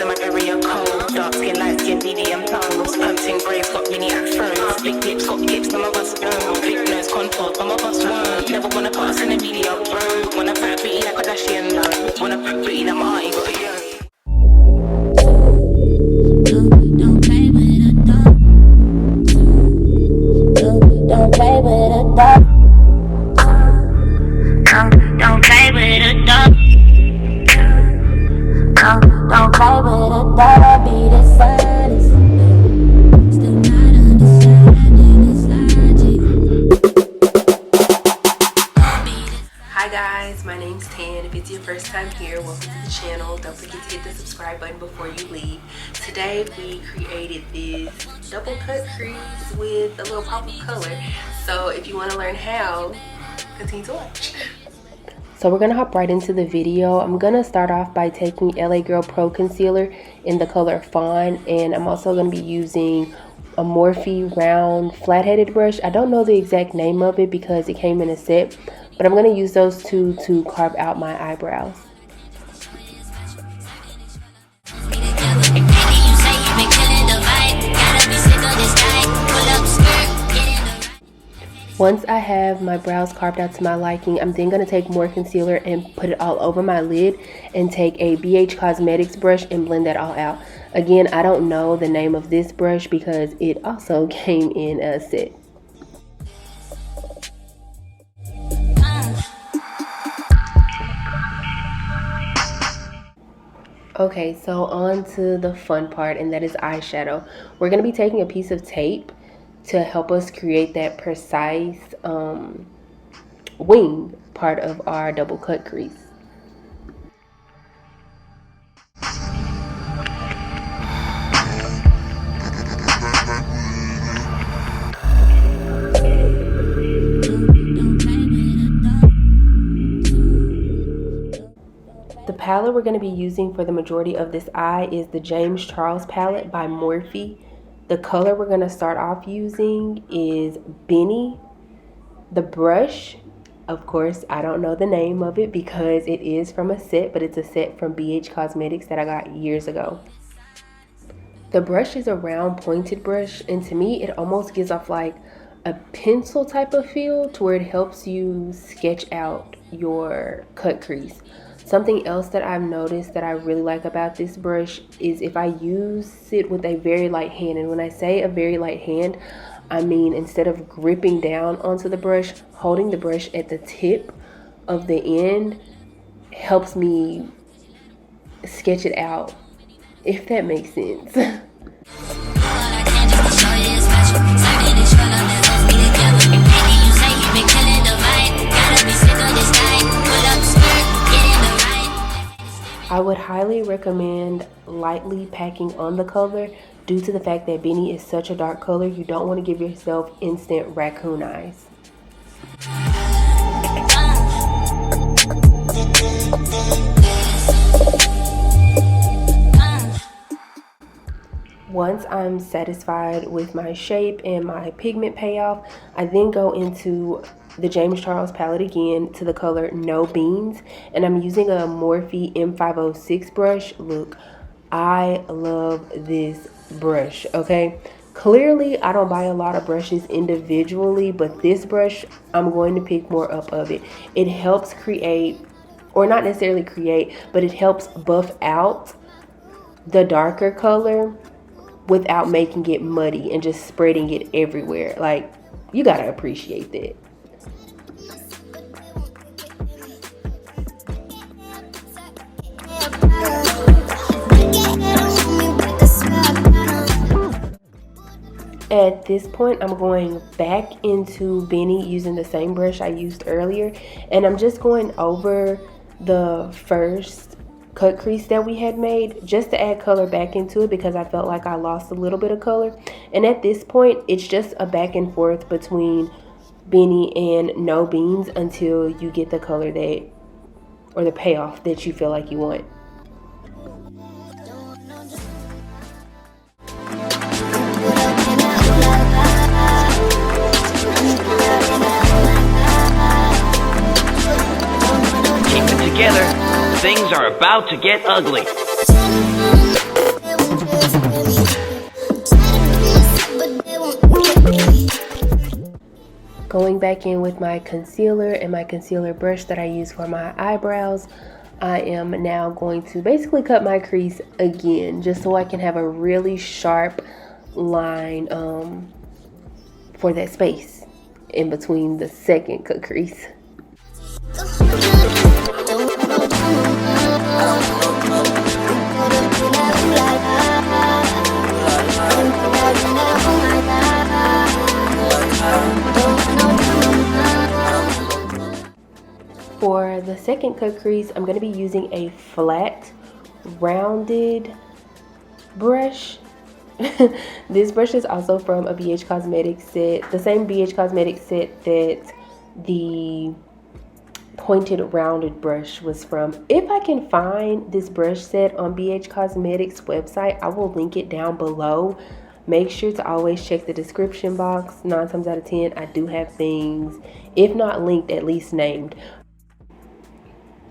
in my area cold. Dark skin, light skin, medium tones. Pumping braids, got mini afros. Big lips, got hips, some of us don't. Big nose, contour, some of us won't. Never wanna put us in a medium broke. Wanna fat pretty like a Kardashian, no. Wanna fat pretty like my got a young. Don't play with a dog. Don't play with a dog. Don't play with a dog. Don't play with a dog. I'll be dishonest. Still not understanding this logic. Hi guys, my name's Tan. If it's your first time here, welcome to the channel. Don't forget to hit the subscribe button before you leave. Today we created this double cut crease with a little pop of color. So if you want to learn how, continue to watch. So we're going to hop right into the video. I'm going to start off by taking LA Girl Pro Concealer in the color Fawn. And I'm also going to be using a Morphe round flat-headed brush. I don't know the exact name of it because it came in a set. But I'm going to use those two to carve out my eyebrows. Once I have my brows carved out to my liking, I'm then going to take more concealer and put it all over my lid and take a BH Cosmetics brush and blend that all out. Again, I don't know the name of this brush because it also came in a set. Okay, so on to the fun part, and that is eyeshadow. We're going to be taking a piece of tape to help us create that precise wing part of our double cut crease. The palette we're going to be using for the majority of this eye is the James Charles palette by Morphe. The color we're going to start off using is Benny. The brush, of course, I don't know the name of it because it is from a set, but it's a set from BH Cosmetics that I got years ago. The brush is a round pointed brush, and to me it almost gives off like a pencil type of feel to where it helps you sketch out your cut crease. Something else that I've noticed that I really like about this brush is if I use it with a very light hand, and when I say a very light hand, I mean instead of gripping down onto the brush, holding the brush at the tip of the end helps me sketch it out, if that makes sense. I would highly recommend lightly packing on the color due to the fact that Benny is such a dark color. You don't want to give yourself instant raccoon eyes. Once I'm satisfied with my shape and my pigment payoff, I then go into the James Charles palette again to the color No Beans, and I'm using a Morphe M506 brush. Look, I love this brush, okay? Clearly, I don't buy a lot of brushes individually, but this brush, I'm going to pick more up of it. It helps create, or not necessarily create, but it helps buff out the darker color without making it muddy and just spreading it everywhere. Like, you gotta appreciate that. At this point, I'm going back into Benny using the same brush I used earlier, and I'm just going over the first cut crease that we had made just to add color back into it because I felt like I lost a little bit of color. And at this point, it's just a back and forth between Benny and No Beans until you get the color that, or the payoff that you feel like you want. Keep it together. Things are about to get ugly. Going back in with my concealer and my concealer brush that I use for my eyebrows, I am now going to basically cut my crease again, just so I can have a really sharp line for that space in between the second cut crease. For the second cut crease, I'm going to be using a flat, rounded brush. This brush is also from a BH Cosmetics set, the same BH Cosmetics set that the pointed rounded brush was from. If I can find this brush set on BH Cosmetics website, I will link it down below. Make sure to always check the description box. 9 times out of 10, I do have things, if not linked, at least named.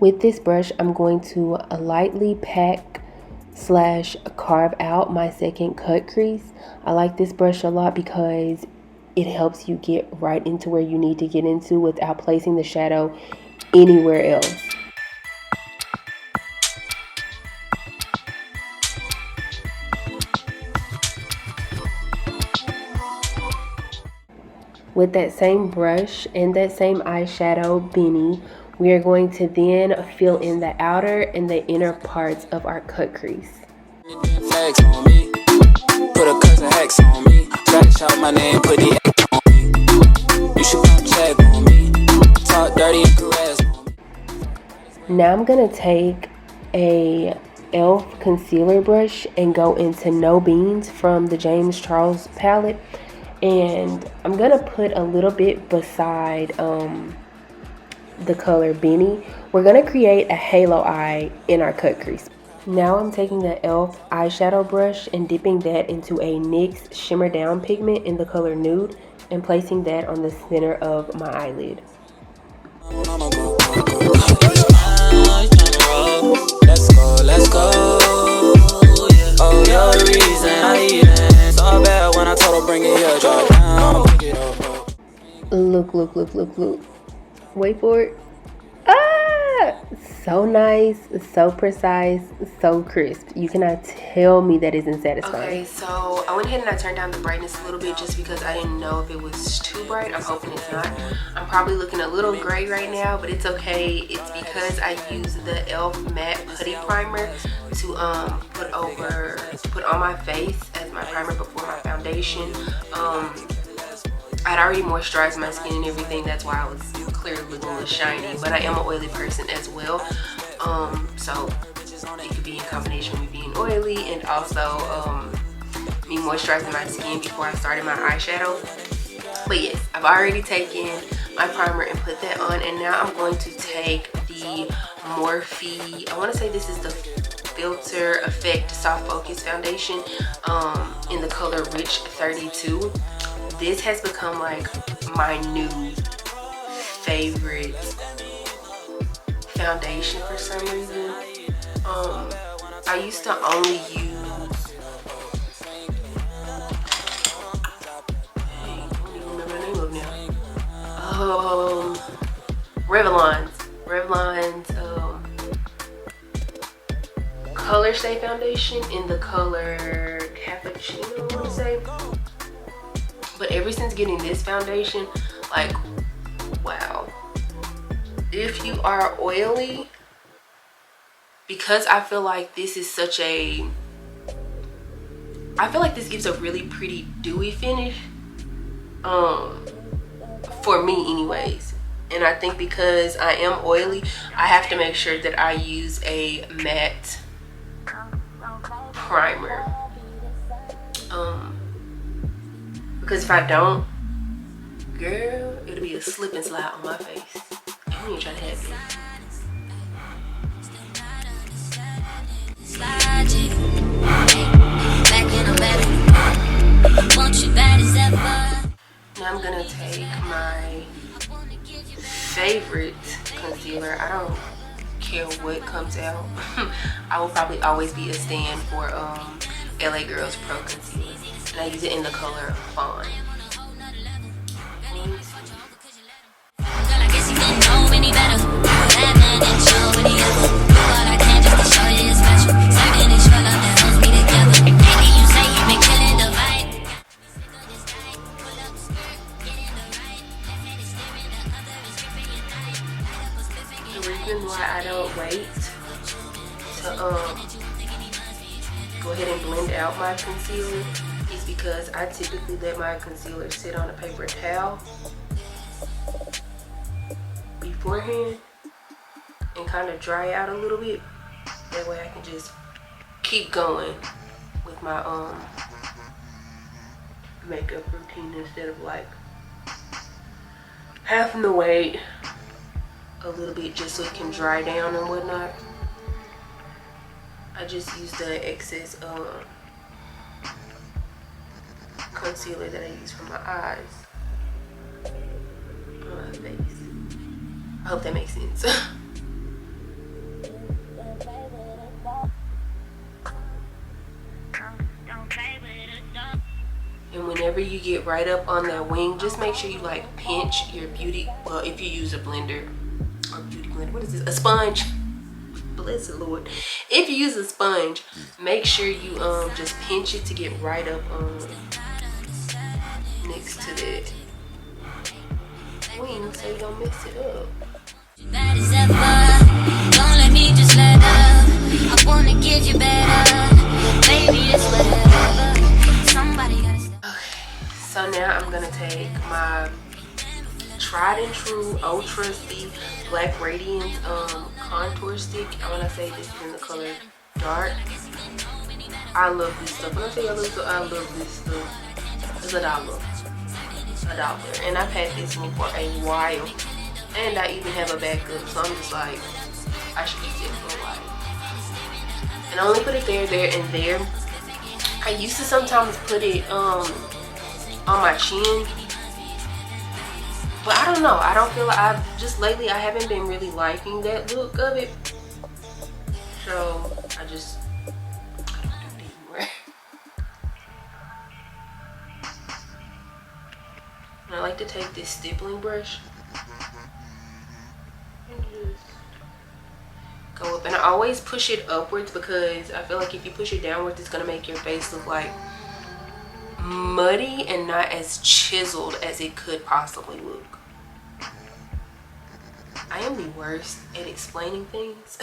With this brush, I'm going to lightly pack / carve out my second cut crease. I like this brush a lot because it helps you get right into where you need to get into without placing the shadow anywhere else. With that same brush and that same eyeshadow Benny, we are going to then fill in the outer and the inner parts of our cut crease. Now I'm going to take a e.l.f. concealer brush and go into No Beans from the James Charles palette. And I'm going to put a little bit beside the color Benny. We're going to create a halo eye in our cut crease. Now I'm taking the e.l.f. eyeshadow brush and dipping that into a NYX Shimmer Down pigment in the color Nude and placing that on the center of my eyelid. Let's go. Oh, you're the reason I even saw bad when I told her bring it here, drop down, pick it up. Look. Wait for it. Ah! So nice, so precise, so crisp. You cannot tell me that isn't satisfying. Okay, so I went ahead and I turned down the brightness a little bit just because I didn't know if it was too bright. I'm hoping it's not. I'm probably looking a little gray right now, but it's okay. It's because I used the e.l.f. matte putty primer to put on my face as my primer before my foundation. I'd already moisturized my skin and everything. That's why I was clearly looking a little shiny, but I am an oily person as well. So it could be in combination with being oily and also me moisturizing my skin before I started my eyeshadow. But yes, I've already taken my primer and put that on, and now I'm going to take the Morphe, I want to say this is the Filter Effect Soft Focus Foundation in the color Rich 32. This has become like my new favorite foundation for some reason. I used to only use, I don't even remember the name of it now. Revlon's Color Stay Foundation in the color Cappuccino, I want to say. But ever since getting this foundation, like, wow. If you are oily, because I feel like this is such a, I feel like this gives a really pretty dewy finish, for me anyways. And I think because I am oily, I have to make sure that I use a matte primer. Because if I don't, girl, it'll be a slip and slide on my face. I don't even try to have it. Now I'm gonna take my favorite concealer. I don't care what comes out. I will probably always be a stand for LA Girls Pro Concealer. And I use it in the color Fawn. The reason why I don't wait to go ahead and blend out my concealer is because I typically let my concealer sit on a paper towel beforehand and kind of dry out a little bit. That way I can just keep going with my makeup routine instead of like having to wait a little bit just so it can dry down and whatnot. I just use the excess concealer that I use for my eyes on my face. I hope that makes sense. And whenever you get right up on that wing, just make sure you like pinch your beauty, well, if you use a blender or beauty blender, what is this, a sponge, bless the Lord. If you use a sponge, make sure you just pinch it to get right up next to that wing so you don't mess it up. Bad as ever, don't let me just let up. I wanna give you better, baby, it's whatever. Somebody gotta stop. Okay, so now I'm gonna take my tried and true old trusty black Radiance contour stick. I wanna say this is in the color dark. I love this stuff. When I say I love this stuff, it's $1. And I've had this one for a while. And I even have a backup, so I'm just like, I should use it for a while. And I only put it there, and there. I used to sometimes put it on my chin, but I don't know. I don't feel like lately I haven't been really liking that look of it. So I don't do it anymore. And I like to take this stippling brush. Go up, and I always push it upwards because I feel like if you push it downwards, it's gonna make your face look like muddy and not as chiseled as it could possibly look. I am the worst at explaining things,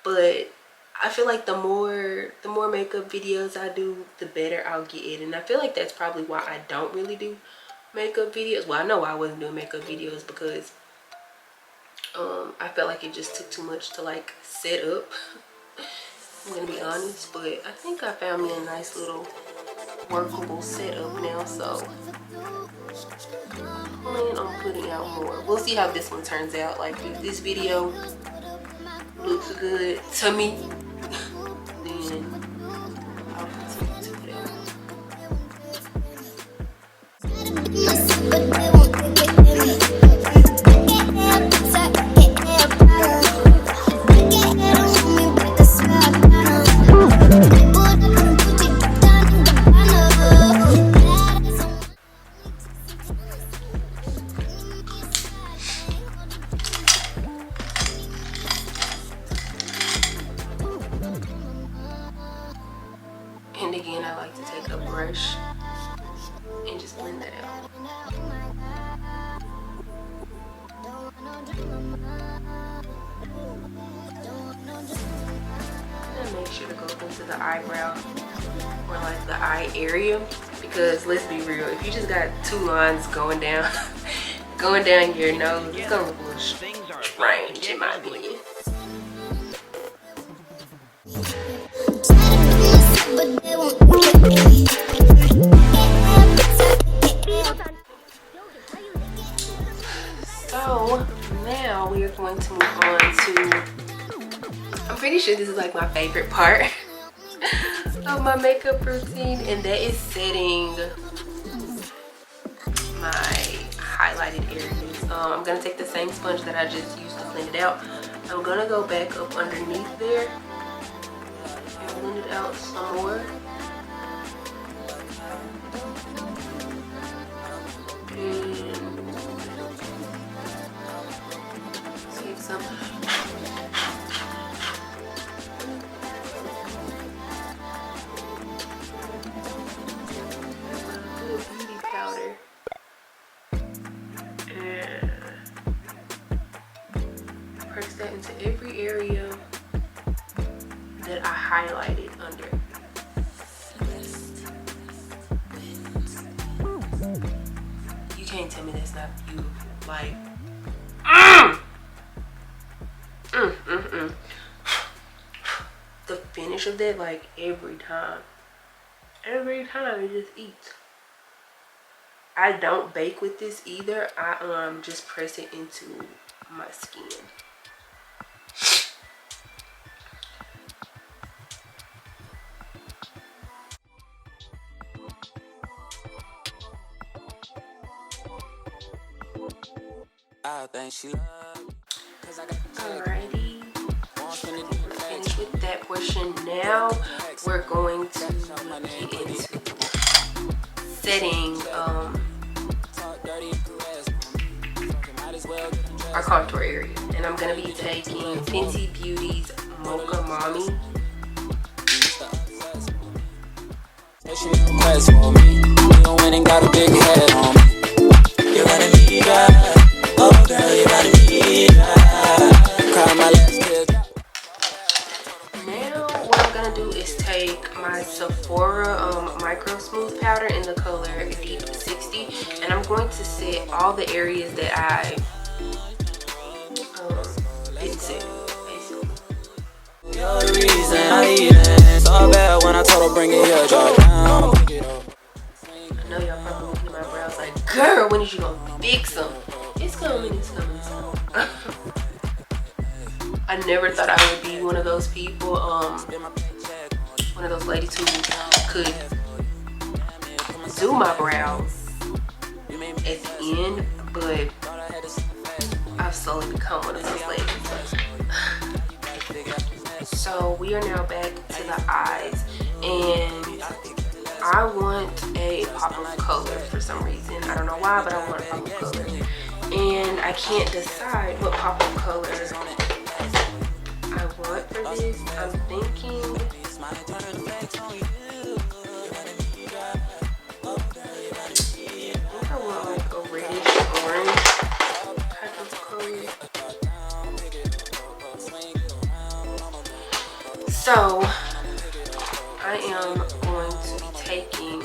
but I feel like the more makeup videos I do, the better I'll get it. And I feel like that's probably why I don't really do makeup videos. Well, I know I wasn't doing makeup videos because I felt like it just took too much to like set up. I'm gonna be honest, but I think I found me a nice little workable setup now, so I plan on putting out more. We'll see how this one turns out. Like if this video looks good to me, then I'll continue to put out. And again, I like to take a brush and just blend that out. And make sure to go into the eyebrow or like the eye area, because let's be real, if you just got two lines going down your nose, it's gonna look a little strange in my opinion. So now we are going to move on to, I'm pretty sure this is like my favorite part of my makeup routine, and that is setting my highlighted areas. I'm gonna take the same sponge that I just used to blend it out. I'm gonna go back up underneath there and blend it out some more. highlighted under. You can't tell me that's not beautiful. Like, the finish of that, like, every time it just eats. I don't bake with this either. I just press it into my skin. Alrighty, we're finished with that portion. Now we're going to get into setting our contour area, and I'm gonna be taking Fenty Beauty's Mocha Mami. Now what I'm gonna do is take my Sephora MicroSmooth powder in the color Deep 60, and I'm going to set all the areas that I didn't set, basically. You're the reason I even saw bad when I told her bring it here, drop down. I know y'all probably looking at my brows like, girl, when is you gonna fix them? It's coming, it's coming, it's coming. I never thought I would be one of those people, one of those ladies who could do my brows at the end, but I've slowly become one of those ladies. So we are now back to the eyes, and I want a pop of color for some reason. I don't know why, but I want a pop of color, and I can't decide what pop of color I want for this. I'm thinking I think I want like a reddish orange type of color. So I am going to be taking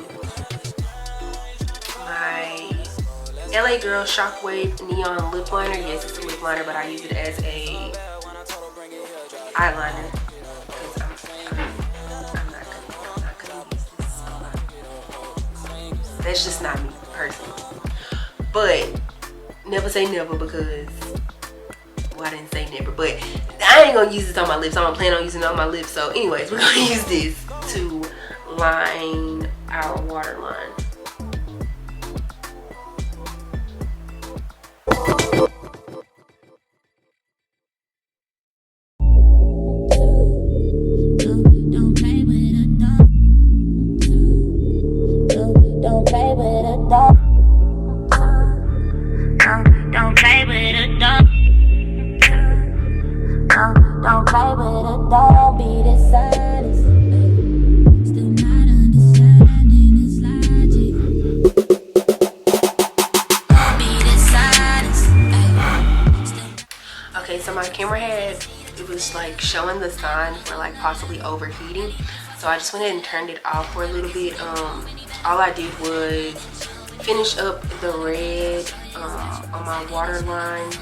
my LA Girl Shockwave Neon Lip Liner. Yes, it's a lip liner, but I use it as a eyeliner because I'm not gonna use this. That's just not me personally. But never say never, because well, I didn't say never, but I ain't gonna use this on my lips. I'm gonna plan on using it on my lips. So anyways, we're gonna use this to line our waterline. Okay, so my camera it was like showing the sign for like possibly overheating, so I just went ahead and turned it off for a little bit. All I did was finish up the red on my waterline,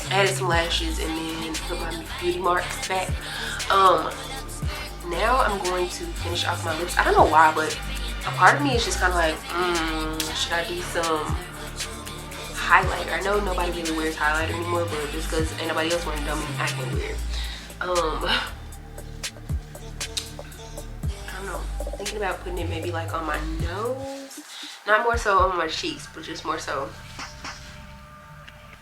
added some lashes, and then put my beauty marks back. Now I'm going to finish off my lips. I don't know why, but a part of me is just kind of like, should I do some highlighter? I know nobody really wears highlighter anymore, but just because ain't nobody else wearing it don't mean I can wear it. I don't know. Thinking about putting it maybe like on my nose, not more so on my cheeks, but just more so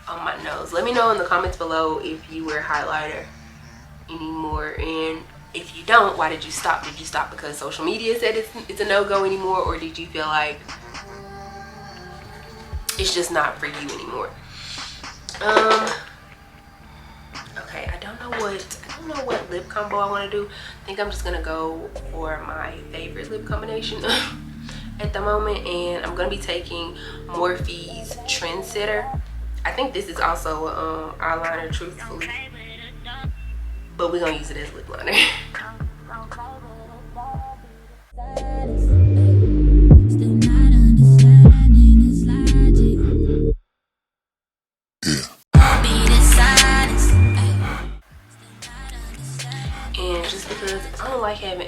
on my nose. Let me know in the comments below if you wear highlighter anymore, and if you don't, why did you stop? Did you stop because social media said it's a no-go anymore, or did you feel like it's just not for you anymore? Okay, I don't know what lip combo I want to do. I think I'm just gonna go for my favorite lip combination at the moment, and I'm gonna be taking Morphe's Trendsetter. I think this is also eyeliner, truthfully, but we're gonna use it as lip liner.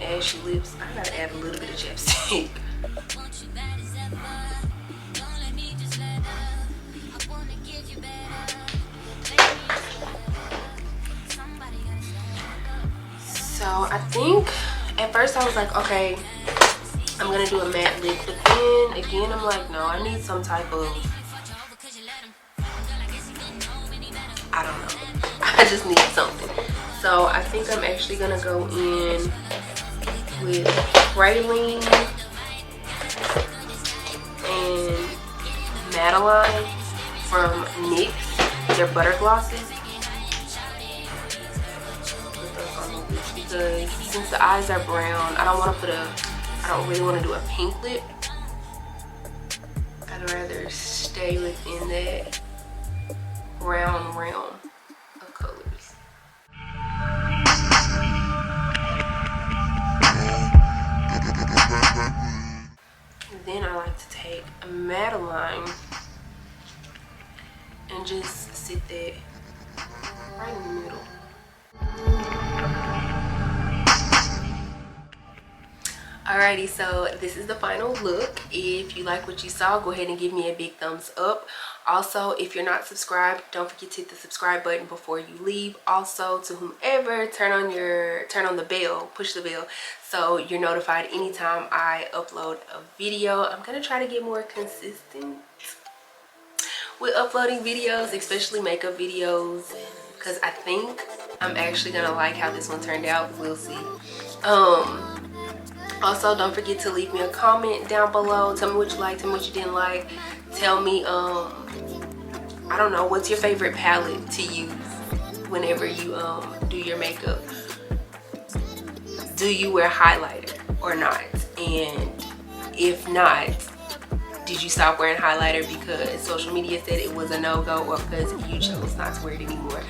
and ashy lips, I gotta add a little bit of chapstick. So I think at first I was like, okay, I'm gonna do a matte lip, but then again I'm like, no, I need some type of, I don't know, I just need something. So I think I'm actually gonna go in with Praline and Madeline from NYX, their butter glosses. Because since the eyes are brown, I don't really want to do a pink lip. I'd rather stay within that brown realm of colors. Then I like to take a Madeline and just sit that right in the middle. Alrighty, so this is the final look. If you like what you saw, go ahead and give me a big thumbs up. Also, if you're not subscribed, don't forget to hit the subscribe button before you leave. Also, to whomever, turn on the bell, push the bell, so you're notified anytime I upload a video. I'm gonna try to get more consistent with uploading videos, especially makeup videos, because I think I'm actually gonna like how this one turned out. We'll see. Also, don't forget to leave me a comment down below. Tell me what you liked, tell me what you didn't like. Tell me, I don't know, what's your favorite palette to use whenever you do your makeup? Do you wear highlighter or not? And if not, did you stop wearing highlighter because social media said it was a no-go, or because you chose not to wear it anymore?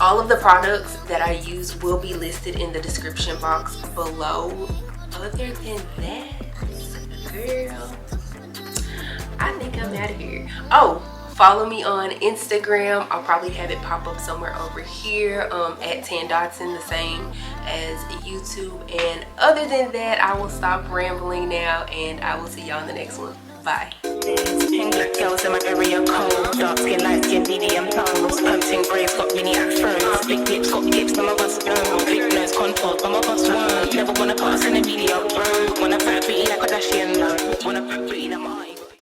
All of the products that I use will be listed in the description box below. Other than that, girl, I think I'm out of here. Oh, follow me on Instagram. I'll probably have it pop up somewhere over here at 10 Dotson, the same as YouTube. And other than that, I will stop rambling now, and I will see y'all in the next one. Bye. Pink black girls in my area cold. Dark skin, light skin, medium tones. Pumping braids got mini afros. Big lips got gifts, some of us know. Big nose contour, some of us won't.